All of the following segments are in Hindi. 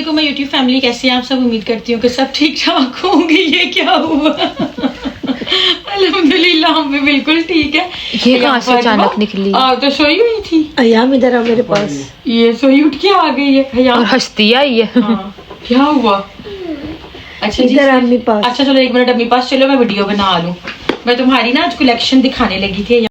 वालेकुम मैं यूट्यूब फैमिली, कैसी हैं आप सब? उम्मीद करती हूँ कि सब ठीक ठाक होंगे। ये क्या हुआ? अल्हम्दुलिल्लाह हम भी बिल्कुल ठीक है। ये कहाँ से अचानक निकली? आप तो सोई हुई थी। अयाम इधर आ मेरे पास। ये सोई उठ के आ गई है और हंसती आई है। हाँ, क्या हुआ? अच्छा जी, इधर अम्मी पास। अच्छा चलो 1 मिनट अम्मी पास चलो, मैं वीडियो बना लूँ। मैं तुम्हारी ना आज कलेक्शन दिखाने लगी थी।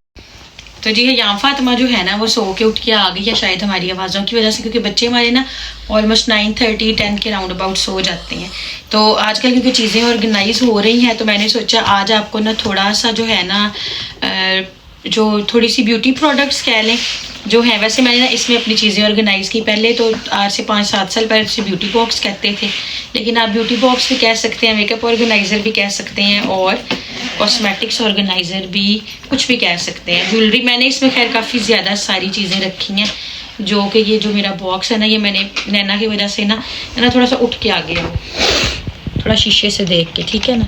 तो जी यहाँ फातिमा जो है ना वो सो के उठ के आ गई है, शायद हमारी आवाज़ों की वजह से, क्योंकि बच्चे हमारे ना ऑलमोस्ट 9:30 10 के राउंड अबाउट सो जाते हैं। तो आजकल क्योंकि चीज़ें ऑर्गेनाइज हो रही हैं तो मैंने सोचा आज आपको ना थोड़ा सा जो है ना जो थोड़ी सी ब्यूटी प्रोडक्ट्स कह लें जो है, वैसे मैंने ना इसमें अपनी चीज़ें ऑर्गेनाइज़ की। पहले तो आज से 5-7 साल पहले इसे ब्यूटी बॉक्स कहते थे, लेकिन आप ब्यूटी बॉक्स भी कह सकते हैं, मेकअप ऑर्गेनाइज़र भी कह सकते हैं और कॉस्मेटिक्स ऑर्गेनाइज़र भी कुछ भी कह सकते हैं। ज्वेलरी मैंने इसमें खैर काफ़ी ज़्यादा सारी चीज़ें रखी हैं, जो कि ये जो मेरा बॉक्स है ना, ये मैंने नैना की वजह से ना थोड़ा सा उठ के आ गया हो, थोड़ा शीशे से देख के, ठीक है ना।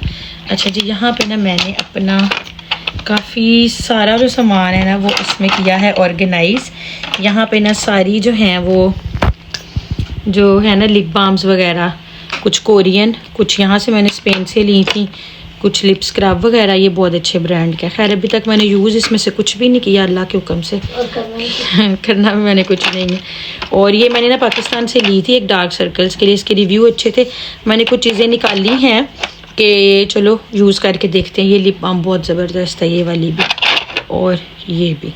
अच्छा जी, यहाँ पे ना मैंने अपना काफ़ी सारा जो सामान है ना वो इसमें किया है ऑर्गेनाइज। यहाँ पे ना सारी जो हैं वो जो है ना लिप बाम्स वगैरह, कुछ कोरियन, कुछ यहाँ से मैंने स्पेन से ली थी, कुछ लिप स्क्रब वगैरह, ये बहुत अच्छे ब्रांड का। खैर अभी तक मैंने यूज़ इसमें से कुछ भी नहीं किया, अल्लाह के हुक्म से। करना भी मैंने कुछ नहीं है। और ये मैंने ना पाकिस्तान से ली थी एक डार्क सर्कल्स के लिए, इसके रिव्यू अच्छे थे। मैंने कुछ चीज़ें निकाली हैं कि चलो यूज़ करके देखते हैं। ये लिप बाम बहुत ज़बरदस्त है, ये वाली भी और ये भी।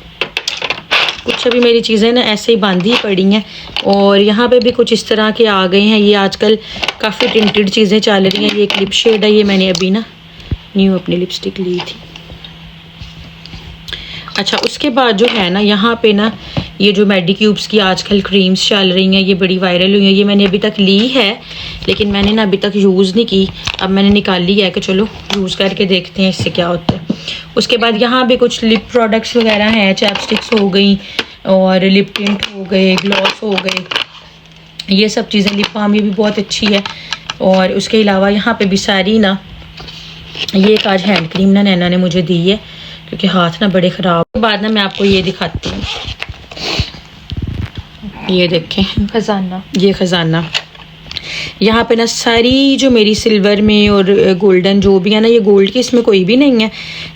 कुछ अभी मेरी चीज़ें ना ऐसे ही बांधी पड़ी हैं और यहाँ पे भी कुछ इस तरह के आ गए हैं। ये आजकल काफ़ी टिंटेड चीज़ें चल रही हैं। ये एक लिप शेड है, ये मैंने अभी ना न्यू अपनी लिपस्टिक ली थी। अच्छा उसके बाद जो है ना यहाँ पे ना ये जो मेडिक्यूब्स की आजकल क्रीम्स चल रही हैं, ये बड़ी वायरल हुई हैं। ये मैंने अभी तक ली है लेकिन मैंने ना अभी तक यूज़ नहीं की। अब मैंने निकाल ली है कि चलो यूज़ करके देखते हैं इससे क्या होता है। उसके बाद यहाँ पे कुछ लिप प्रोडक्ट्स वगैरह हैं, चैपस्टिक्स हो गई और लिप टिंट हो गए, ग्लॉस हो गए, ये सब चीज़ें। लिप बाम ये भी बहुत अच्छी है। और उसके अलावा यहाँ पे भी सारी ना ये एक आज हैंड क्रीम ना नैना ने मुझे दी है क्योंकि हाथ ना बड़े ख़राब। के बाद ना मैं आपको ये दिखाती हूँ, ये देखें खजाना, ये खजाना। यहाँ पे ना सारी जो मेरी सिल्वर में और गोल्डन जो भी है ना, ये गोल्ड की इसमें कोई भी नहीं है,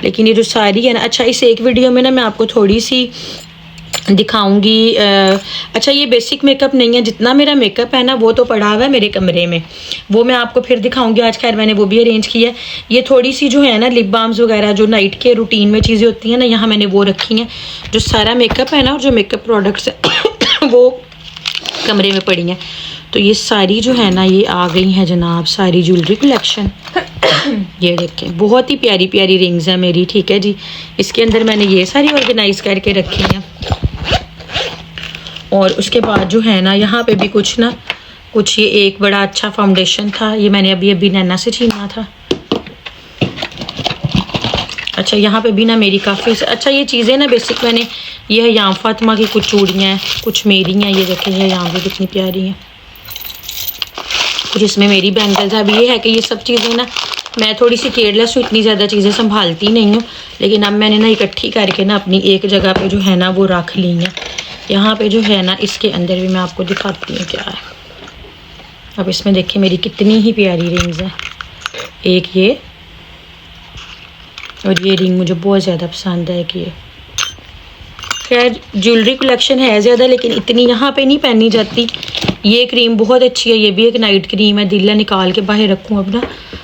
लेकिन ये जो सारी है ना, अच्छा इस एक वीडियो में ना मैं आपको थोड़ी सी दिखाऊंगी। अच्छा ये बेसिक मेकअप नहीं है, जितना मेरा मेकअप है ना वो तो पड़ा हुआ है मेरे कमरे में, वो मैं आपको फिर दिखाऊंगी। आज खैर मैंने वो भी अरेंज किया है। ये थोड़ी सी जो है ना लिप बाम्स वगैरह जो नाइट के रूटीन में चीज़ें होती हैं ना, यहाँ मैंने वो रखी हैं। जो सारा मेकअप है ना और जो मेकअप प्रोडक्ट्स है वो कमरे में पड़ी हैं। तो ये सारी जो है ना ये आ गई हैं जनाब, सारी ज्वेलरी कलेक्शन। ये देखें बहुत ही प्यारी प्यारी रिंग्स हैं मेरी, ठीक है जी। इसके अंदर मैंने ये सारी ऑर्गेनाइज करके रखी हैं। और उसके बाद जो है ना यहाँ पे भी कुछ ना कुछ, ये एक बड़ा अच्छा फाउंडेशन था, ये मैंने अभी नैना से छीना था। अच्छा यहाँ पे भी ना मेरी काफ़ी अच्छा ये चीज़ें ना बेसिक मैंने, ये है यहाँ फातिमा की कुछ चूड़ियाँ हैं, कुछ मेरी हैं, ये देखें ये यहाँ पे कितनी प्यारी हैं, कुछ इसमें मेरी बैंगल्स है। अभी ये है कि ये सब चीज़ें ना मैं थोड़ी सी केयरलेस हूँ, इतनी ज़्यादा चीज़ें संभालती नहीं हूँ, लेकिन अब मैंने ना इकट्ठी करके ना अपनी एक जगह पे जो है ना वो रख ली हैं। यहाँ पे जो है ना इसके अंदर भी मैं आपको दिखाती हूँ क्या है। अब इसमें देखिए मेरी कितनी ही प्यारी रिंग्स हैं। एक ये और ये रिंग मुझे बहुत ज़्यादा पसंद है कि ये, खैर ज्वेलरी कलेक्शन है ज़्यादा लेकिन इतनी यहाँ पे नहीं पहनी जाती। ये क्रीम बहुत अच्छी है, ये भी एक नाइट क्रीम है। दिल्ला निकाल के बाहर रखूँ, अब ना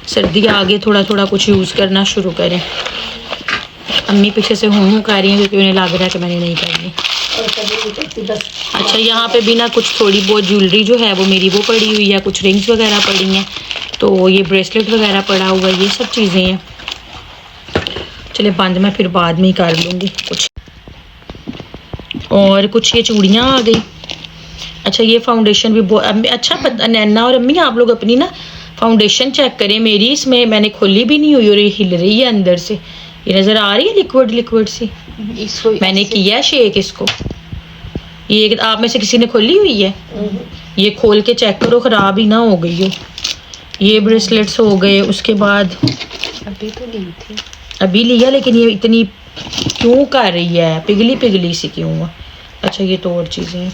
सर्दी आ गई, थोड़ा थोड़ा कुछ यूज़ करना शुरू करें। अम्मी पीछे से हूँ कर रही हैं क्योंकि उन्हें लग रहा है कि मैंने नहीं करनी। अच्छा यहाँ पे भी ना कुछ थोड़ी बहुत ज्वेलरी जो है वो मेरी वो पड़ी हुई है, कुछ रिंग्स वगैरह पड़ी हैं, तो ये ब्रेसलेट वगैरह पड़ा हुआ है, ये सब चीज़ें हैं। चले बंद मैं फिर बाद में ही कर लूँगी कुछ। और कुछ ये चूड़ियाँ आ गई। अच्छा ये फाउंडेशन भी बहुत अच्छा। नैना और अम्मी आप लोग अपनी ना फाउंडेशन चेक करें, मेरी इसमें मैंने खोली भी नहीं हुई और ये हिल रही है अंदर से, ये नज़र आ रही है लिक्विड लिक्विड सी। मैंने किया शेक इसको, ये आप में से किसी ने खोली हुई है? ये खोल के चेक करो, ख़राब ही ना हो गई हो। ये ब्रेसलेट्स हो गए। उसके बाद अभी तो ली थी, अभी लिया, लेकिन ये इतनी क्यों कर रही है, पिघली पिघली सी क्यों है? अच्छा ये तो और चीज़ें हैं।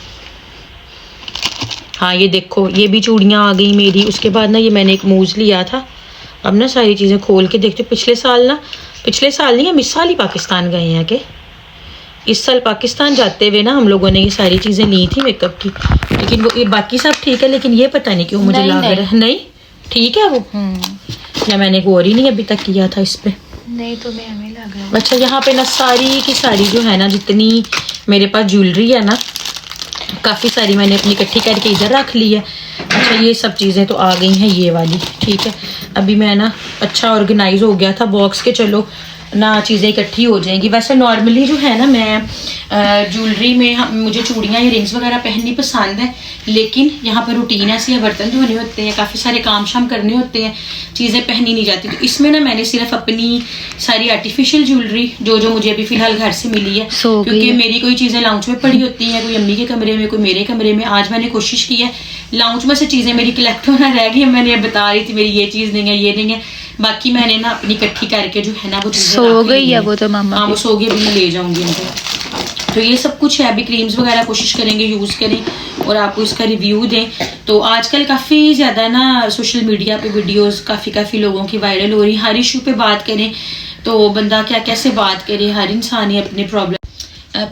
हाँ ये देखो, ये भी चूड़ियाँ आ गई मेरी। उसके बाद ना ये मैंने एक मूज लिया था। अब ना सारी चीज़ें खोल के देखते हो। पिछले साल नहीं, हम इस साल ही पाकिस्तान गए हैं कि इस साल पाकिस्तान जाते हुए ना हम लोगों ने ये सारी चीज़ें ली थी मेकअप की। लेकिन वो ये बाकी सब ठीक है, लेकिन ये पता नहीं क्यों मुझे लग रहा है नहीं ठीक है वो। या मैंने गौर ही नहीं अभी तक किया था इस पे। नहीं तो मैं हमें लग रहा है। अच्छा यहाँ पे ना सारी की सारी जो है ना जितनी मेरे पास ज्वेलरी है ना, काफ़ी सारी मैंने अपनी इकट्ठी करके इधर रख ली है। अच्छा ये सब चीज़ें तो आ गई हैं ये वाली, ठीक है। अभी मैं ना अच्छा ऑर्गेनाइज हो गया था बॉक्स के, चलो ना चीज़ें इकट्ठी हो जाएंगी। वैसे नॉर्मली जो है ना मैं ज्वेलरी में मुझे चूड़ियाँ या रिंग्स वगैरह पहननी पसंद है, लेकिन यहाँ पर रूटीन ऐसी है, बर्तन धोने होते हैं, काफ़ी सारे काम शाम करने होते हैं, चीज़ें पहनी नहीं जाती। तो इसमें ना मैंने सिर्फ अपनी सारी आर्टिफिशियल ज्वेलरी जो मुझे अभी फ़िलहाल घर से मिली है, क्योंकि मेरी कोई चीज़ें लाउंज में पड़ी होती हैं, कोई अम्मी के कमरे में, कोई मेरे कमरे में। आज मैंने कोशिश की है लाउंज में से चीज़ें मेरी कलेक्ट होना रह गई। मैंने बता रही थी मेरी ये चीज़ नहीं है, ये नहीं है, बाकी मैंने ना अपनी इकट्ठी करके जो है ना वो सो गई है वो तो मामा। हाँ वो सो गई, अभी मैं ले जाऊंगी उनको। तो ये सब कुछ है। अभी क्रीम्स वगैरह कोशिश करेंगे यूज़ करें और आपको इसका रिव्यू दें। तो आजकल काफ़ी ज़्यादा ना सोशल मीडिया पे वीडियोस काफ़ी लोगों की वायरल हो रही। हर इशू पे बात करें तो बंदा कैसे बात करे, हर इंसान ही अपने प्रॉब्लम।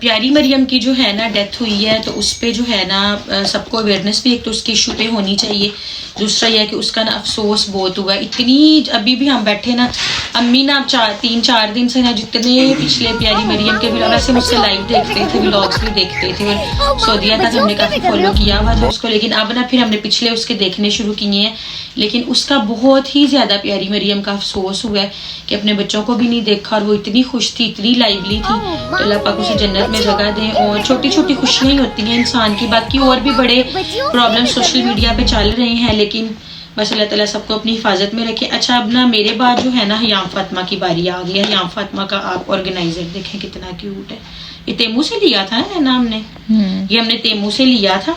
प्यारी मरियम की जो है ना डेथ हुई है, तो उस पे जो है ना सबको अवेयरनेस भी एक तो उसके इशू पे होनी चाहिए। दूसरा यह है कि उसका ना अफसोस बहुत हुआ है। इतनी अभी भी हम बैठे ना, अम्मी ना 3-4 दिन से ना जितने पिछले प्यारी मरियम के व्लॉग, वैसे मुझसे लाइव देखते थे, व्लॉग्स भी देखते थे, और सऊदीया तक हमने काफ़ी फॉलो किया हुआ था उसको। लेकिन अब ना फिर हमने पिछले उसके देखने शुरू किए हैं। लेकिन उसका बहुत ही ज़्यादा प्यारी मरियम का अफसोस हुआ है कि अपने बच्चों को भी नहीं देखा, और वो इतनी खुश थी, इतनी लाइवली थी। तो अल्लाह पाक उसे जन्नत में जगह दें। और छोटी छोटी खुशियाँ ही होती हैं इंसान की। बाकी और भी बड़े प्रॉब्लम सोशल मीडिया पे चल रहे हैं, लेकिन बस अल्लाह ताला सबको अपनी हिफाजत में रखे। अच्छा अब ना मेरे बाद जो है ना हयाम फातिमा की बारी आ गई है। हयाम फातिमा का आप ऑर्गेनाइजर देखें कितना क्यूट है। ये तेमू से लिया था ना हमने, ये हमने तेमू से लिया था।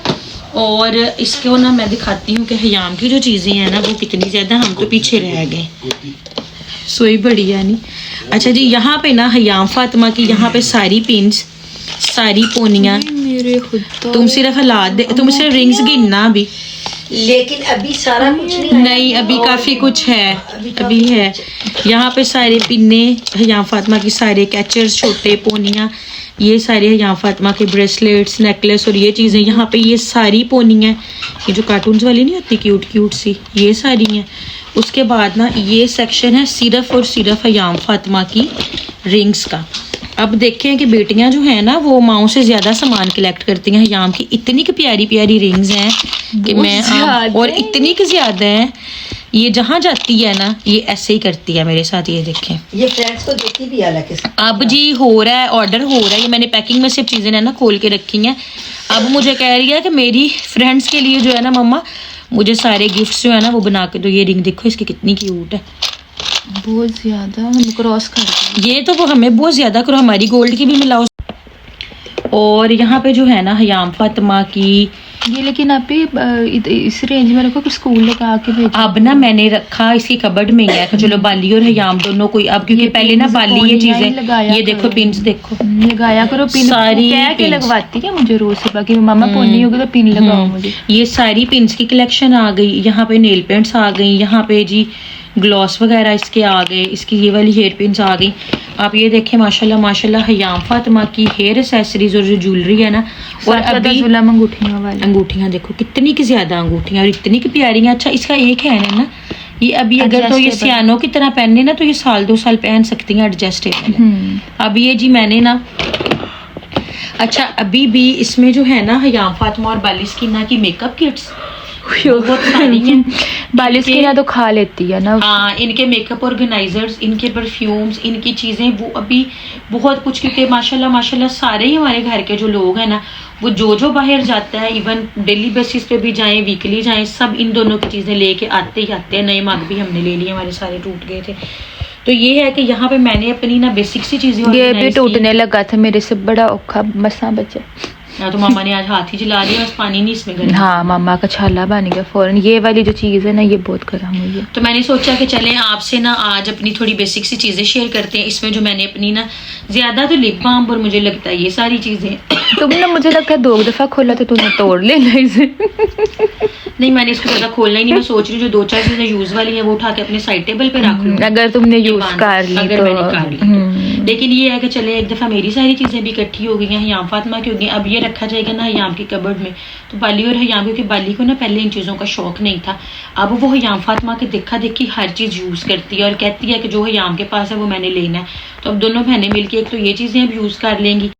और इसको ना मैं दिखाती हूँ कि हयाम की जो चीज़ें हैं ना वो कितनी ज़्यादा, हम तो पीछे रह गए, सोई बड़ी यानी। अच्छा जी यहाँ पे ना हयाम फातिमा की यहाँ पे सारी पिन्स, सारी पोनियाँ, मेरे खुद तुम सिर्फ हालात दे, तुम सिर्फ रिंग्स गिनना अभी, लेकिन अभी सारा कुछ नहीं अभी काफ़ी कुछ है, अभी है। यहाँ पे सारे पिन्ने हयाम फातिमा की, सारे कैचर्स, छोटे पोनियाँ, ये सारे हयाम फातिमा के ब्रेसलेट्स, नेकलेस और ये चीज़ें। यहाँ पे ये सारी पोनियाँ, ये जो कार्टून्स वाली नहीं होती क्यूट क्यूट सी, ये सारी हैं। उसके बाद ना ये सेक्शन है सिर्फ और सिर्फ हयाम फातिमा की रिंग्स का। अब देखें कि बेटियां जो हैं ना वो माओ से ज़्यादा सामान कलेक्ट करती हैं। हयाम की इतनी की प्यारी प्यारी रिंग्स हैं कि मैं और इतनी की ज़्यादा हैं, ये जहाँ जाती है ना ये ऐसे ही करती है मेरे साथ। ये देखें, ये फ्रेंड्स को देती भी हालांकि। अब जी हो रहा है, ऑर्डर हो रहा है। ये मैंने पैकिंग में सिर्फ चीज़ें ना खोल के रखी हैं। अब मुझे कह रही है कि मेरी फ्रेंड्स के लिए जो है ना मम्मा मुझे सारे गिफ्ट्स जो है ना वो बना के दो। ये रिंग देखो इसकी कितनी क्यूट है, बहुत ज्यादा हम क्रॉस कर, ये तो वो हमें बहुत ज्यादा करो, हमारी गोल्ड की भी मिलाओ। और यहाँ पे जो है ना हयाम फातिमा की ये, लेकिन आप इस रेंज में रखो कि स्कूल लगा के भेजो। अब ना मैंने रखा इसकी कबर्ड में ही है कि चलो बाली और हयाम दोनों कोई, अब क्योंकि पहले ना बाली ये चीजें, ये देखो पिन्स देखो, लगाया करो पिन, सारी कह के लगवाती है मुझे रोज सुबह की मामा पोनी होगी तो पिन लगाओ मुझे। ये सारी पिन्स की कलेक्शन आ गई। यहाँ पे नेल पेंट्स आ गई, यहाँ पे जी ग्लॉस वगैरह इसके आ गए, इसकी ये वाली हेयर पिन्स आ गई। आप ये देखें माशाल्लाह माशाल्लाह हयाम फातिमा की हेयर एक्सेसरीज और जो ज्वेलरी है ना, और अभी अंगूठियां वाली, अंगूठियां देखो कितनी की ज्यादा अंगूठियां और इतनी की प्यारी हैं। अच्छा इसका एक है ना ये अभी अगर तो ये सियानों की तरह पहनने ना तो ये 1-2 साल पहन सकती हैं, एडजस्टेबल है। अब ये जी मैंने ना, अच्छा अभी भी इसमें जो है ना हयाम फातिमा और बालिस्किना की मेकअप किट्स बहुत सारी हैं। बालिस्किना तो खा लेती है ना। हाँ इनके मेकअप ऑर्गेनाइजर्स, इनके परफ्यूम्स, इनकी चीज़ें वो अभी बहुत कुछ, क्योंकि माशाल्लाह माशाल्लाह सारे ही हमारे घर के जो लोग हैं ना वो जो बाहर जाता है, इवन डेली बेसिस पे भी जाएं, वीकली जाएं, सब इन दोनों की चीज़ें लेके आते ही आते हैं। नए मग भी हमने ले लिए, हमारे सारे टूट गए थे। तो ये है कि यहाँ पे मैंने अपनी ना बेसिक सी चीज़ें, ये भी टूटने लगा था मेरे से, बड़ा औखा मसा बचा। तो मामा ने आज हाथ ही जला दिया, बस पानी नहीं इसमें गया। हाँ मामा का छाला बन गया फौरन। ये वाली जो चीज़ है ना ये बहुत गर्म हुई है। तो मैंने सोचा कि चलें आपसे ना आज अपनी थोड़ी बेसिक सी चीज़ें शेयर करते हैं। इसमें जो मैंने अपनी ना ज़्यादा तो लिप बाम और मुझे लगता है ये सारी चीज़ें तुमने मुझे लगता है 2 दफा खोला तो तूने तोड़ लेना इसे। नहीं, मैंने इसको ज़्यादा खोलना ही नहीं। मैं सोच रही हूँ जो 2-4 चीज़ें यूज़ वाली है वो उठा के अपने साइड टेबल पे रख लूँ। अगर तुमने यूज कर ली अगर तो मैंने कर ली तो। लेकिन ये है कि चले एक दफ़ा मेरी सारी चीज़ें भी इकट्ठी हो गई हैं, हयाम फातिमा की हो गई। अब ये रखा जाएगा ना हयाम की कबर्ड में। तो बाली और हयाम, क्योंकि बाली को ना पहले इन चीज़ों का शौक नहीं था, अब वो हयाम फातिमा के देखा देखी हर चीज़ यूज़ करती है और कहती है कि जो हयाम के पास है वो मैंने लेना है। तो अब दोनों बहनें मिलके एक तो ये चीज़ें अब यूज़ कर लेंगी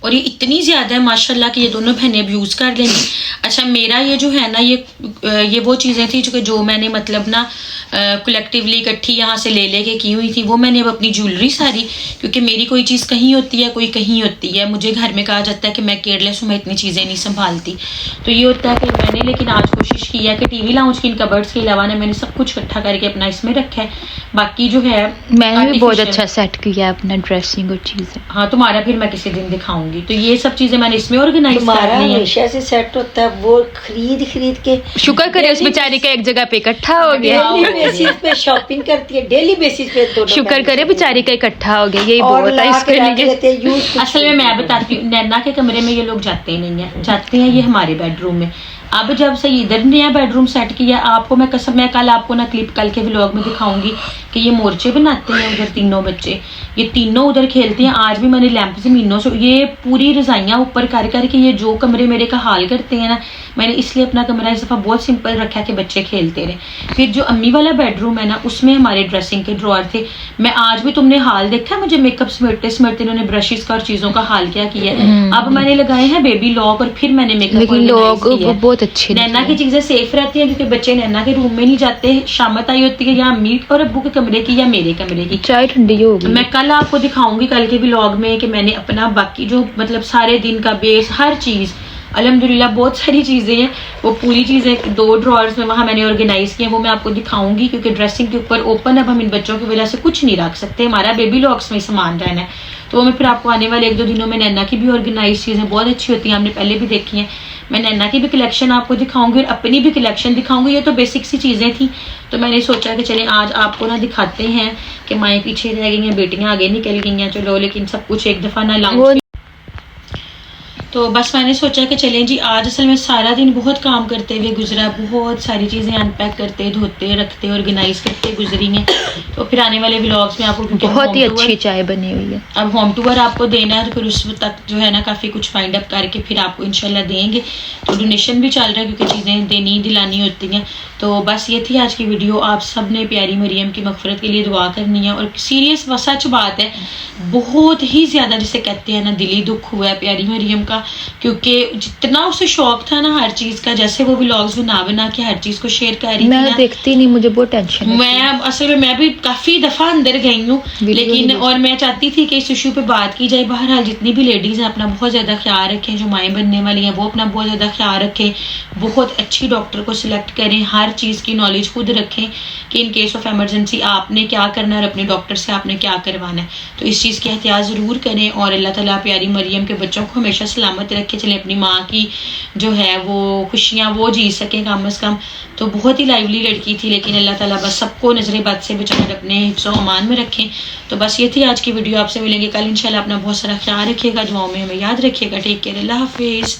और ये इतनी ज़्यादा है माशाल्लाह कि ये दोनों बहनें अब यूज़ कर लेंगी। अच्छा, मेरा ये जो है ना ये वो चीज़ें थी जो मैंने मतलब ना कलेक्टिवली इकट्ठी यहाँ से ले लेके की हुई थी, वो मैंने अब अपनी ज्वेलरी सारी, क्योंकि मेरी कोई चीज़ कहीं होती है कोई कहीं होती है। मुझे घर में कहा जाता है कि मैं केयरलेस हूँ, मैं इतनी चीज़ें नहीं संभालती। तो ये होता है कि मैंने लेकिन आज कोशिश की है कि टीवी लाउंज की इन कबर्ड्स के अलावा ना मैंने सब कुछ इकट्ठा करके अपना इसमें रखा है। बाकी जो है मैंने भी बहुत अच्छा सेट किया है अपना ड्रेसिंग और चीजें। हाँ, तुम्हारा फिर मैं किसी दिन दिखाऊंगी। तो ये सब चीजें मैंने इसमें ऑर्गेनाइज कर तुम्हारा ली है। हमेशा से सेट होता है, वो खरीद के शुक्र करे उस बेचारी का एक जगह पे इकट्ठा हो गया। डेली बेसिस पे शॉपिंग करती है, डेली बेसिस पे दोनों शुक्र करे बेचारी का इकट्ठा हो गया, यही और बहुत है ला इसके के रख लिए। लेते हैं, यूज कुछ असल में मैं बताती हूँ, नैना के कमरे में ये लोग जाते ही नहीं है, जाते हैं ये हमारे बेडरूम में। अब जब से इधर नया बेडरूम सेट किया, आपको मैं कसम, मैं कल आपको ना क्लिप कल के व्लॉग में दिखाऊंगी कि ये मोर्चे बनाते हैं उधर तीनों बच्चे, ये तीनों उधर खेलते हैं। आज भी मैंने लैंप जमीनों से ये पूरी रजाइयाँ ऊपर कर करके ये जो कमरे मेरे का हाल करते हैं ना, मैंने इसलिए अपना कमरा इस दफ़ा बहुत सिंपल रखा कि बच्चे खेलते रहे। फिर जो अम्मी वाला बेडरूम है ना, उसमें हमारे ड्रेसिंग के ड्रॉअर थे। मैं आज भी, तुमने हाल देखा है मुझे मेकअप समेटते समेटते इन्होंने ब्रशेस का और चीज़ों का हाल क्या किया है। अब मैंने लगाए हैं बेबी लॉक और फिर मैंने मेकअप, लेकिन लोग बहुत अच्छे नैना की चीजें सेफ रहती हैं क्योंकि बच्चे नैना के रूम में नहीं जाते। शामत आई होती है या अम्मी और अब्बू के कमरे की या मेरे कमरे की। चाय ठंडी हो गई। मैं कल आपको दिखाऊंगी कल के व्लॉग में कि मैंने अपना बाकी जो मतलब सारे दिन का बेस हर चीज, अल्हम्दुलिल्लाह बहुत सारी चीज़ें हैं, वो पूरी चीज़ें 2 ड्रॉर्स में वहाँ मैंने ऑर्गेनाइज किए हैं, वो मैं आपको दिखाऊंगी। क्योंकि ड्रेसिंग के ऊपर ओपन अब हम इन बच्चों की वजह से कुछ नहीं रख सकते, हमारा बेबी लॉक्स में सामान रहना है। तो मैं फिर आपको आने वाले 1-2 दिनों में नैना की भी ऑर्गेनाइज चीज़ें बहुत अच्छी होती हैं, हमने पहले भी देखी हैं। मैं नैना की भी कलेक्शन आपको दिखाऊंगी और अपनी भी कलेक्शन दिखाऊंगी। ये तो बेसिक सी चीज़ें थी, तो मैंने सोचा कि चलें आज आपको ना दिखाते हैं कि माएँ पीछे रह गई हैं, बेटियाँ आगे निकल गई हैं, चलो लेकिन सब कुछ एक दफ़ा ना लाऊं। तो बस मैंने सोचा कि चलें जी, आज असल में सारा दिन बहुत काम करते हुए गुजरा, बहुत सारी चीज़ें अनपैक करते, धोते, रखते, ऑर्गेनाइज करते गुजरी हैं। तो फिर आने वाले व्लॉग्स में आपको बहुत ही अच्छी चाय बनी हुई है, अब होम टूर आपको देना है, तो फिर उस तक जो है ना काफ़ी कुछ फाइंड अप करके फिर आपको इंशाल्लाह देंगे। तो डोनेशन भी चल रहा है क्योंकि चीज़ें देनी दिलानी होती हैं। तो बस ये थी आज की वीडियो। आप सब ने प्यारी मरियम की मगफरत के लिए दुआ करनी है। और सीरियस व सच बात है, बहुत ही ज़्यादा जिसे कहते हैं ना दिली दुख हुआ है प्यारी मरियम का, क्योंकि जितना उसे शौक था ना हर चीज़ का, जैसे वो व्लॉग्स बना के हर चीज़ को शेयर कर रही थी मैं देखती नहीं, मुझे बहुत टेंशन है। मैं असल में मैं भी काफ़ी दफ़ा अंदर गई हूँ, लेकिन और मैं चाहती थी कि इस इशू पे बात की जाए। बहरहाल जितनी भी लेडीज़ हैं अपना बहुत ज़्यादा ख्याल रखें, जो माएँ बनने वाली हैं वो अपना बहुत ज़्यादा ख्याल रखें, बहुत अच्छी डॉक्टर को सिलेक्ट करें, हर चीज़ की नॉलेज खुद रखें कि इन केस ऑफ एमरजेंसी आपने क्या करना है और अपने डॉक्टर से आपने क्या करवाना है। तो इस चीज़ की एहतियात ज़रूर करें और अल्लाह ताला प्यारी मरियम के बच्चों को हमेशा सलामत रखे, चले अपनी माँ की जो है वो खुशियाँ वो जी सकें कम अज़ कम। तो बहुत ही लाइवली लड़की थी, लेकिन अल्लाह ताला बस सबको नज़र बद से बचाकर अपने हिफ्ज़ व अमान में रखें। तो बस ये थी आज की वीडियो। आपसे मिलेंगे कल इंशाल्लाह। अपना बहुत सारा ख्याल रखिएगा, दुआओं में हमें याद रखिएगा। टेक केयर, अल्लाह हाफिज़।